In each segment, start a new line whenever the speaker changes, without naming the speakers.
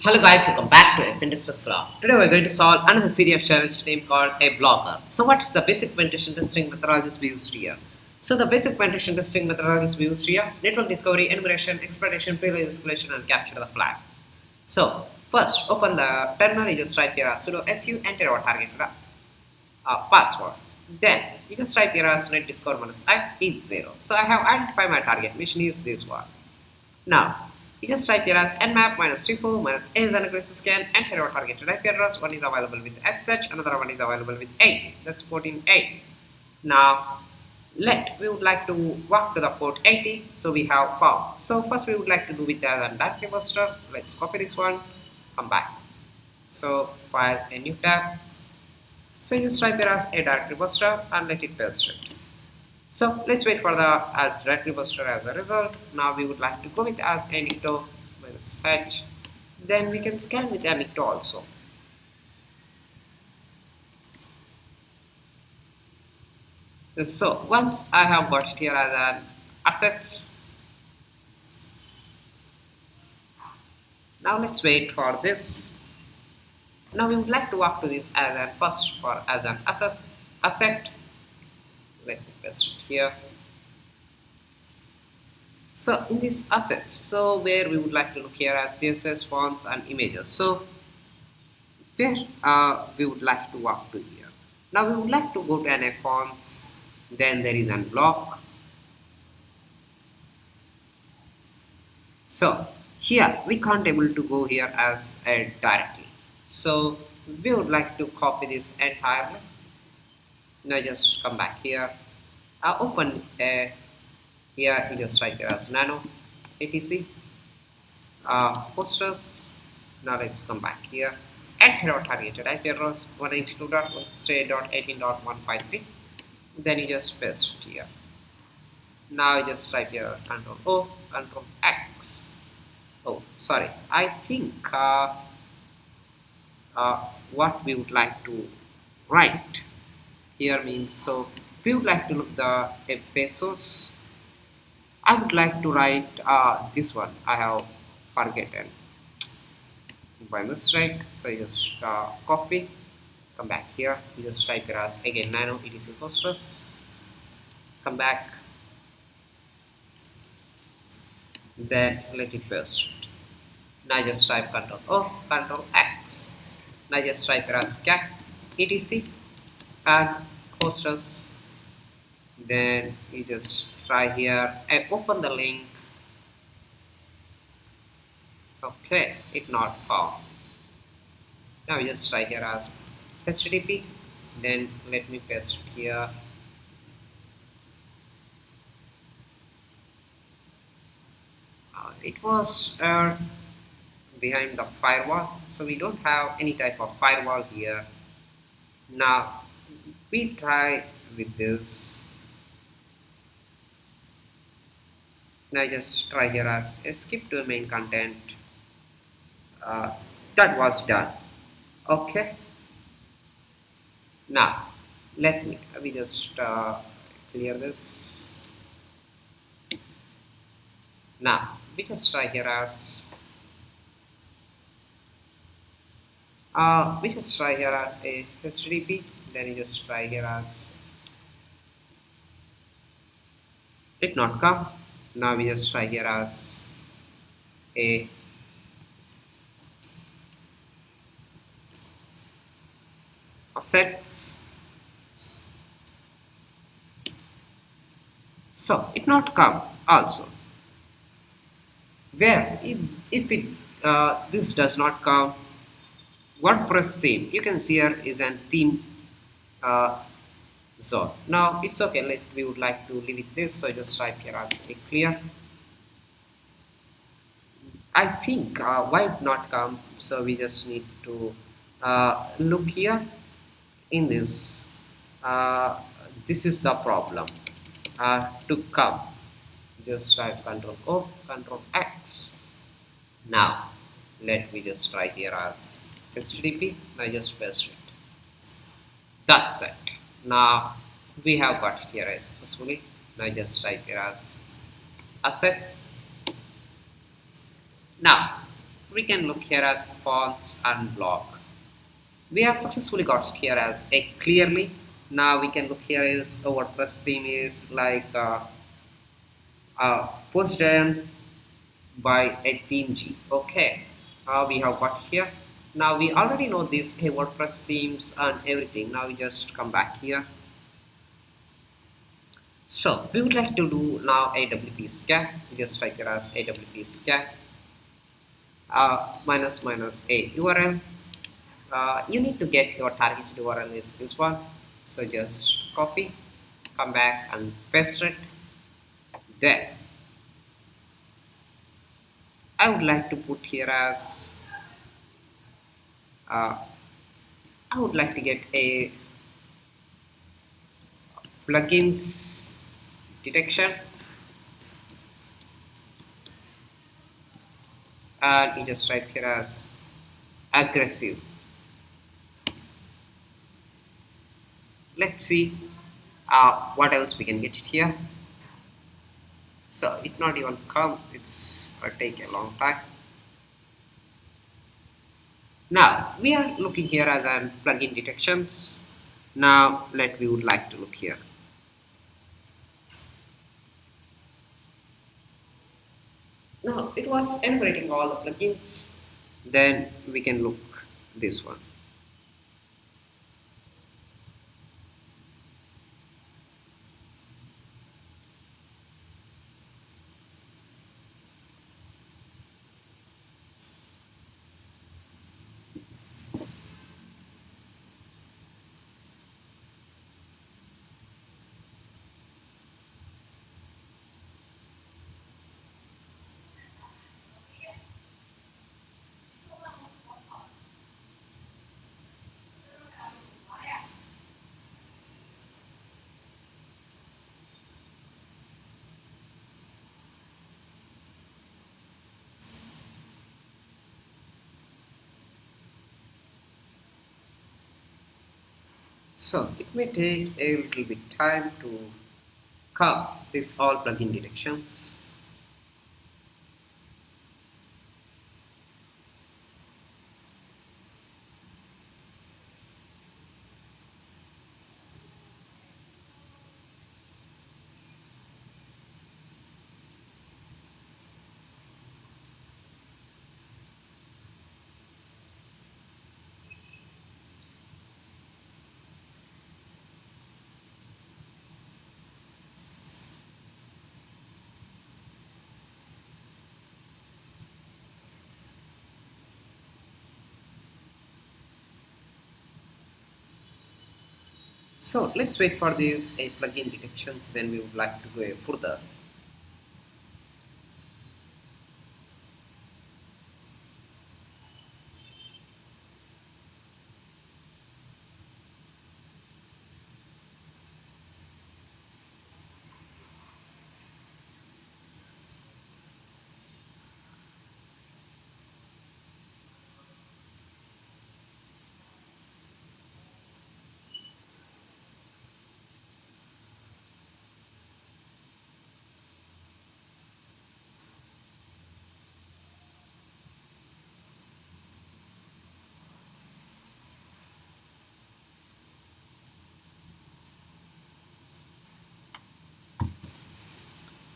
Hello guys, welcome back to a Pentester Club. Today we're going to solve another CTF challenge named called a blogger. So what's the basic penetration testing methodologies we used here? So the basic penetration testing methodologies we used here: network discovery, enumeration, exploitation, privilege escalation, and capture the flag. So first, open the terminal. You just type here sudo su, enter our target password. Then you just type here net discover minus I is 0. So I have identified my target mission is this one. Now, you just type here as nmap minus 34 minus a is an aggressive scan, enter our targeted IP address. One is available with SH, another one is available with 8. That's port in 8. Now, we would like to walk to the port 80, so we have found. So first we would like to do with the directory buster. Let's copy this one, come back. So file a new tab. So you just type here as a directory buster and let it paste it. So let's wait for the as directory buster as a result. Now we would like to go with as anicto minus h. Then we can scan with anicto also. And so once I have got it here as an assets, now let's wait for this. Now we would like to walk to this as an first for as an asset. Let me paste it here. So in these assets, so where we would like to look here as CSS fonts and images. So where we would like to walk to here. Now we would like to go to an fonts. Then there is an block. So here we can't able to go here as directly. So we would like to copy this entirely. Now just come back here. Open here. You just write here as nano etc posters. Now let's come back here. Enter our targeted IP address 192.168.18.153. Then you just paste it here. Now you just type here Control O, Control X. Oh, sorry. I think what we would like to write here means, so we would like to look the pesos. I would like to write this one. I have forgotten by mistake. So you just copy, come back here. You just type it as again nano etc posters. Come back. Then let it paste it. Now just type Control O, Control X. Now just type it as cat etc and posters. Then you just try here and open the link. Okay, it not found. Now you just try here as HTTP. Then let me paste it here. It was behind the firewall, so we don't have any type of firewall here. Now we try with this. Now just try here as skip to main content. That was done. Okay. Now let me just clear this. Now we just try here as a HTTP. Then you just try here as it not come. Now we just try here as a assets. So it not come also. Where if it this does not come, WordPress theme you can see here is an theme zone. Now it's okay. We would like to leave it this. So just type here as a clear. I think why it not come. So we just need to look here in this. This is the problem to come. Just type Control O, Control X. Now let me just try here as HTTP. Now just paste it. That's it. Now we have got it here successfully. Now just type here as assets. Now we can look here as fonts and block. We have successfully got here as a clearly. Now we can look here is a WordPress theme is like post done by a theme G. Okay, we have got here. Now we already know this WordPress themes and everything. Now we just come back here. So we would like to do now AWP scan. Just type here as AWP scan minus minus a URL. You need to get your targeted URL is this one. So just copy, come back and paste it. There. I would like to put here as uh, I would like to get a plugins detection, and you just type here as aggressive. Let's see what else we can get it here. So it not even come, it's take a long time. Now we are looking here as an plugin detections. Now we would like to look here. Now it was enumerating all the plugins. Then we can look this one. So it may take a little bit time to come this all plugin detections. So let's wait for these plugin detections, then we would like to go further.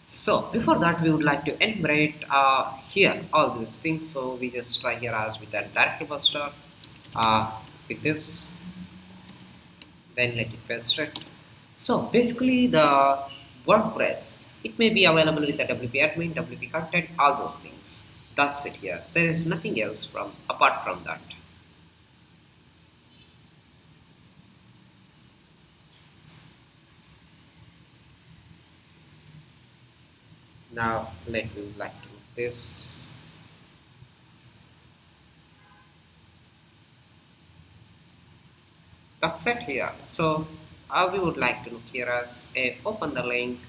So before that, we would like to enumerate here all these things. So we just try here as with that directory buster with this, then let it paste it. So basically the WordPress, it may be available with the WP admin, WP content, all those things. That's it here. There is nothing else from apart from that. Now let me like to this. That's it here. So we would like to look here as a open the link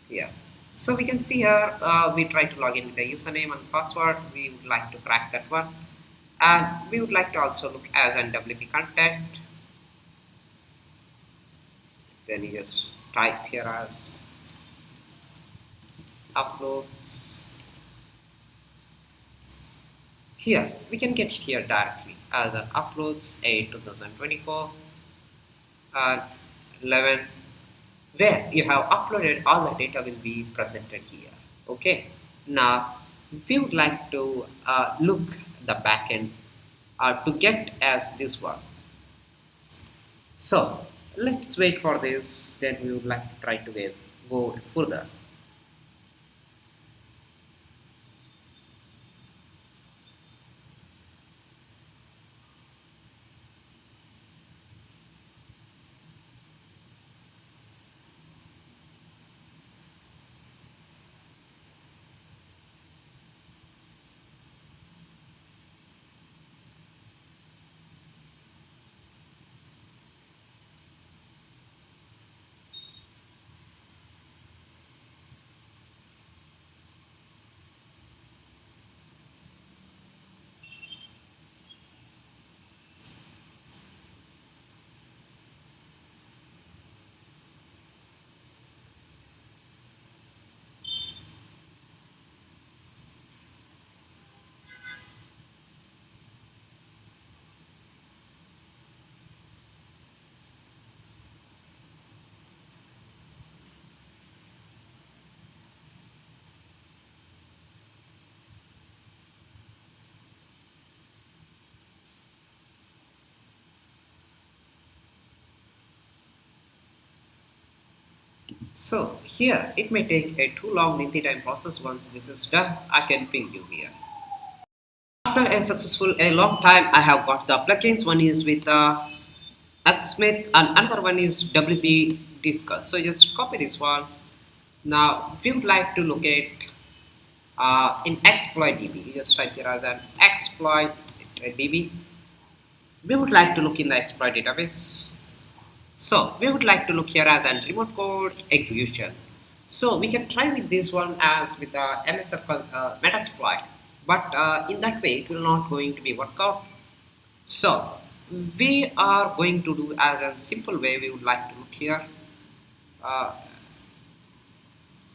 here. So we can see here we try to log in with the username and password. We would like to crack that one, and we would like to also look as an WP content. Then you just type here as uploads. here we can get here directly as an uploads a 2024 uh, 11 where you have uploaded all the data will be presented here. Okay, now we would like to look the backend to get as this one. So let's wait for this, then we would like to try to go further. So here it may take a too long lengthy time process. Once this is done, I can ping you here. After a long time, I have got the plugins. One is with Smith and another one is WP Discuss. So just copy this one. Now we would like to locate in exploit DB. You just type here as an exploit DB. We would like to look in the exploit database. So we would like to look here as an remote code execution. So we can try with this one as with the MSF Metasploit, but in that way it will not going to be work out. So we are going to do as a simple way. We would like to look here. Uh,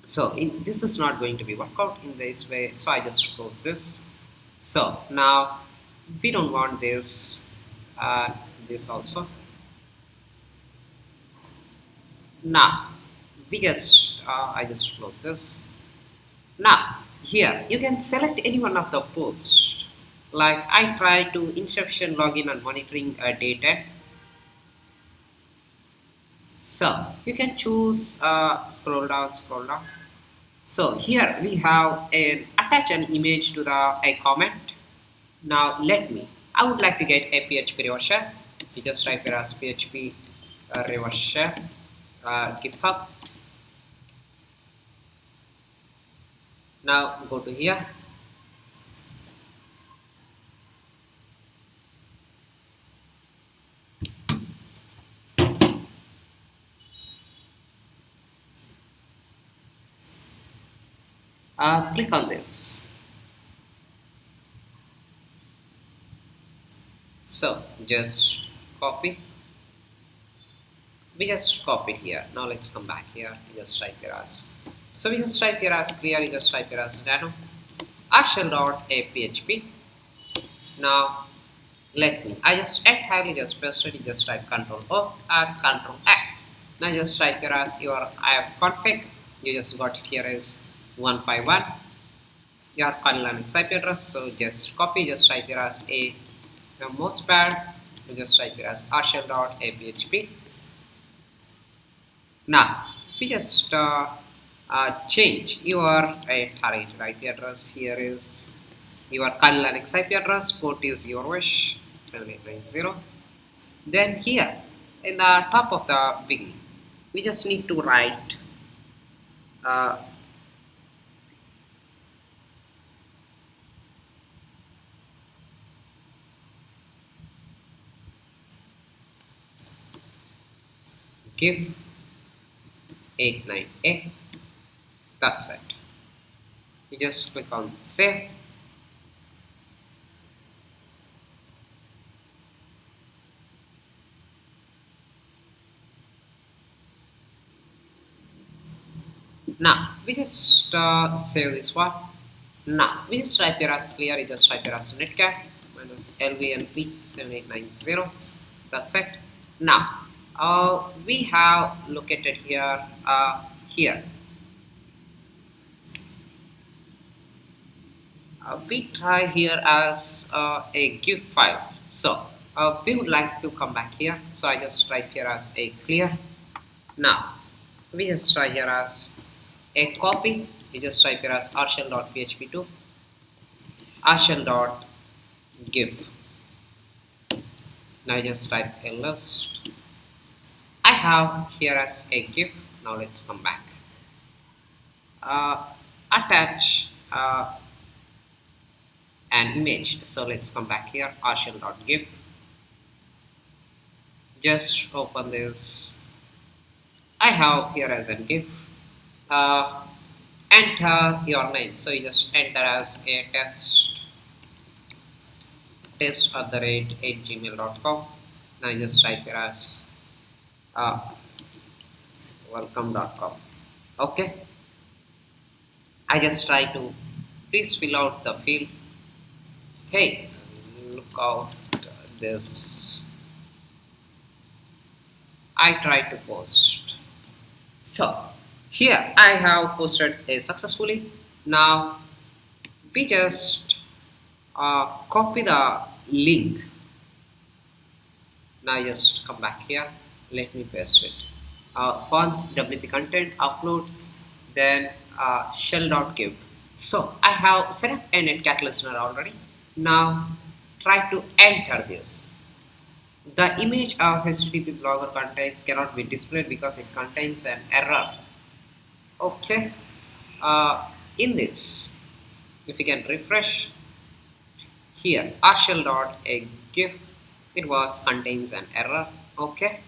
this is not going to be work out in this way. So I just close this. So now we don't want this. This also. Now I just close this. Now here you can select any one of the posts. Like I try to inception login and monitoring data. So you can choose scroll down, scroll down. So here we have an attach an image to the a comment. Now I would like to get a PHP reverse shell. You just type here as PHP reverse shell. GitHub. Now go to here. Click on this. So just copy. We just copied here. Now let's come back here. You just type here as. So we just type here as clear. You just type here as nano. Arshell.php. Now I just add highly just paste it. You just type Control O and Control X. Now just type here as your IF config. You just got it here is 151. Your kernel Linux IP address. So just copy. Just type here as a mousepad. You just type here as arshell.php. Now we just change your target IP address. Here is your kernel Linux IP address. Port is your wish 7890. Then here in the top of the beginning, we just need to write give 89A. That's it. You just click on save. Now we just save this one. Now we just type here as clear, you just type here as netcat minus lvnp 7890. That's it. Now we have located here here. We try here as a GIF file. So we would like to come back here. So I just type here as a clear. Now we just try here as a copy. We just type here as rshell.php to rshell.gif. Now I just type a list. I have here as a GIF. Now let's come back. Attach an image. So let's come back here, rshell.gif. Just open this. I have here as a GIF. Enter your name. So you just enter as a test@gmail.com. Now you just type here as welcome.com. Okay. I just try to please fill out the field. Hey, look out this. I try to post. So here I have posted it successfully. Now we just copy the link. Now just come back here. Let me paste it. Fonts, WP content, uploads, then shell.gif. So I have set up a netcat listener already. Now try to enter this. The image of HTTP blogger contains cannot be displayed because it contains an error. Okay. In this, if you can refresh here, rshell.gif, it was contains an error. Okay.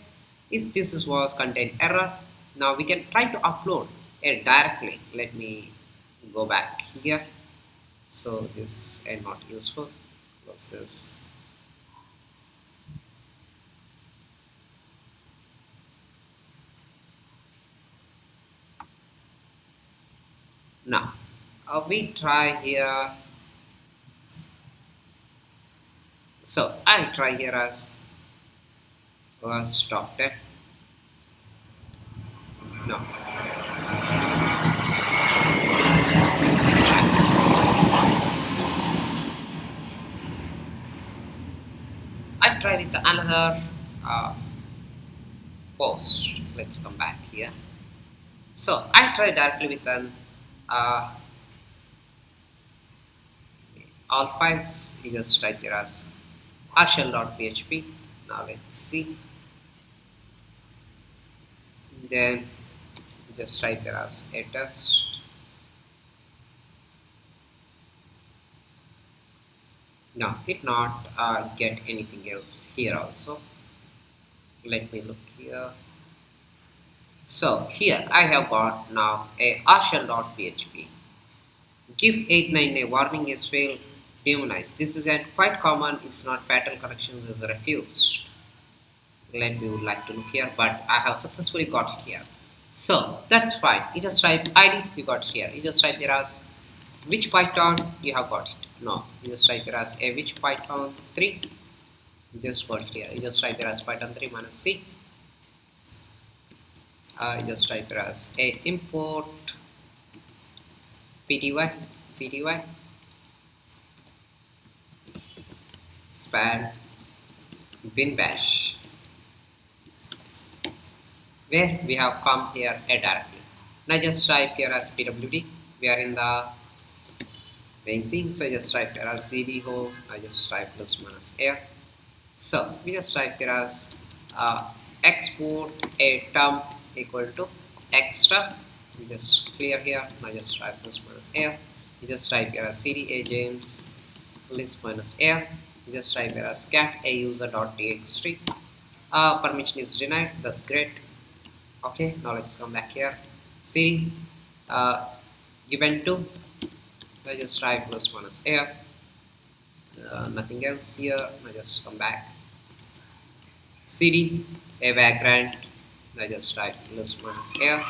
If this was contain error, now we can try to upload it directly. Let me go back here. So this is not useful. Close this. Now we try here. So I try here as stopped it. No. I try with another post. Let's come back here. So I try directly with an all files. You just type here as rshell.php. Now let's see. Then just type here as a test. Now it not get anything else here also. Let me look here. So here I have got now a rshell.php. Give 899 warning is failed, demonized. This is quite common. It's not fatal, corrections is refused. Let me would like to look here, but I have successfully got it here. So that's fine. You just type ID, you got it here. You just type here as which Python you have got it. No, you just type here as a which Python 3. You just got it here. You just type here as Python 3 minus C. You just type here as a import pty span bin bash, where we have come here directly. Now just type here as pwd. We are in the main thing, so I just type here as cd home. I just type plus minus air. So we just type here as export a term equal to extra. We just clear here. Now just type plus minus air. You just type here as cd a james list minus air. You just type here as cat a user.txt. Permission is denied. That's great. Okay, now let's come back here. See, given to. I just type plus minus air. Nothing else here. I just come back. cd a background. I just type plus minus air.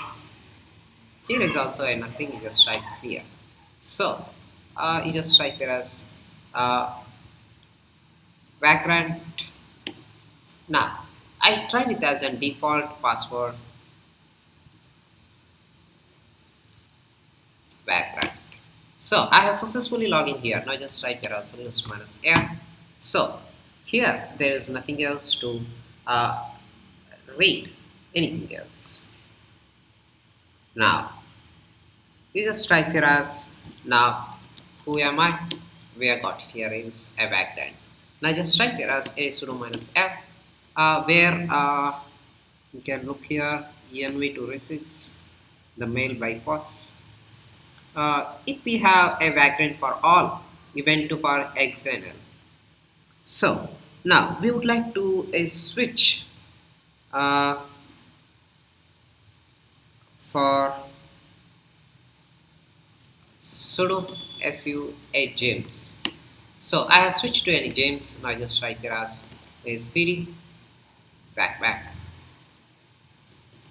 Here is also a nothing. You just type here. So You just type here as uh, background. Now I try it as a default password background. So I have successfully logged in here. Now just type here as list minus r. So here there is nothing else to uh, read anything else. Now you just type here as now who am I? We have got it here is a background. Now just type here as a sudo minus f where you can look here env to receipts the mail bypass. If we have a background for all event to for XML. So now we would like to switch uh, for sudo su a gems. So I have switched to any gems. Now I just type here as a cd back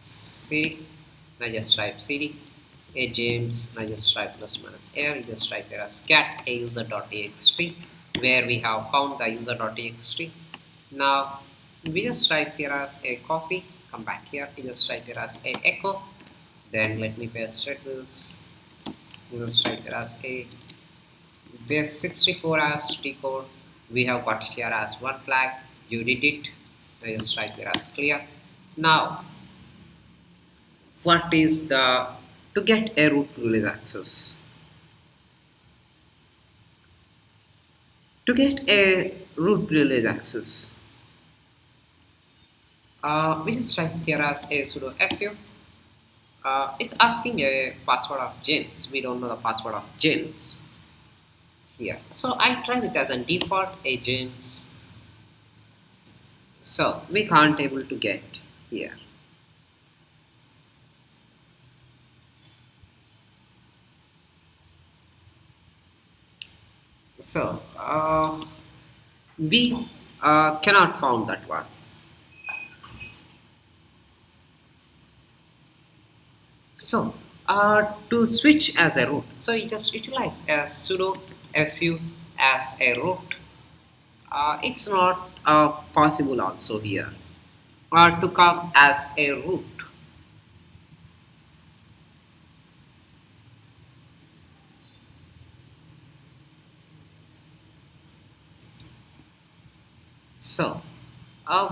c. Now just type cd a gems. Now just type plus minus r. You just type here as cat a user.txt where we have found the user.txt. Now we just type here as a copy. Come back here. You just type here as a echo. Then let me paste it this. We will type it as a base 64 as decode. We have got here as one flag. You did it. I just type it as clear. Now, what is the to get a root privilege access? To get a root privilege access, we just type here as a sudo su. It's asking a password of gens. We don't know the password of gens here. So I try it as a default agents. So we can't able to get here. So we cannot found that one. So to switch as a root, so you just utilize as sudo su as a root. It's not possible also here to come as a root. So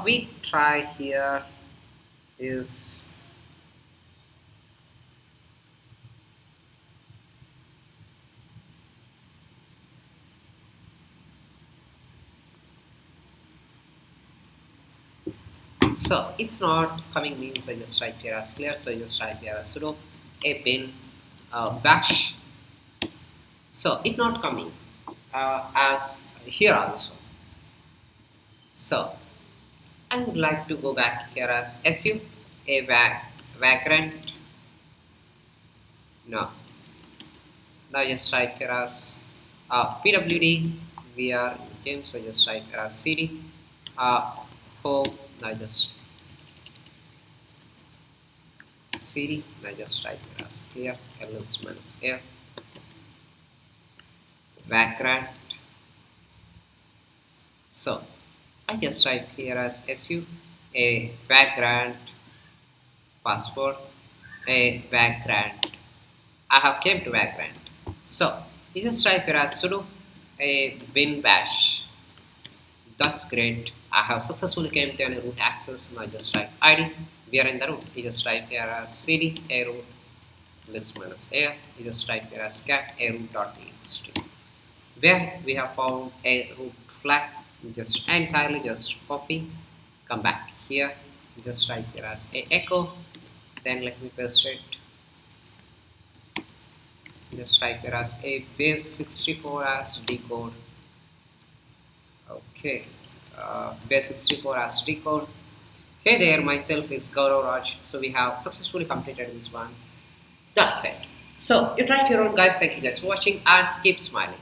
we try here is so it's not coming means I just type here as clear. So you just type here as sudo a bin bash. So it's not coming as here also. So I would like to go back here as su a vagrant. No. Now just type here as pwd. We are James. So just type here as cd home. Now just cd. Now just type here as clear ls minus l background. So I just type here as su a background password a background. I have came to background. So you just type here as sudo a bin bash. That's great. I have successfully came to any root access. Now just type id. We are in the root. You just type here as cd a root list minus a. You just type here as cat a root.txt where we have found a root flag. Just entirely just copy, come back here, just type here as a echo, then let me paste it, just type here as a base 64 as decode. Okay, base 64 as decode. Hey there, myself is Gaurav Raj. So we have successfully completed this one. That's it. So you try it your own guys. Thank you guys for watching and keep smiling.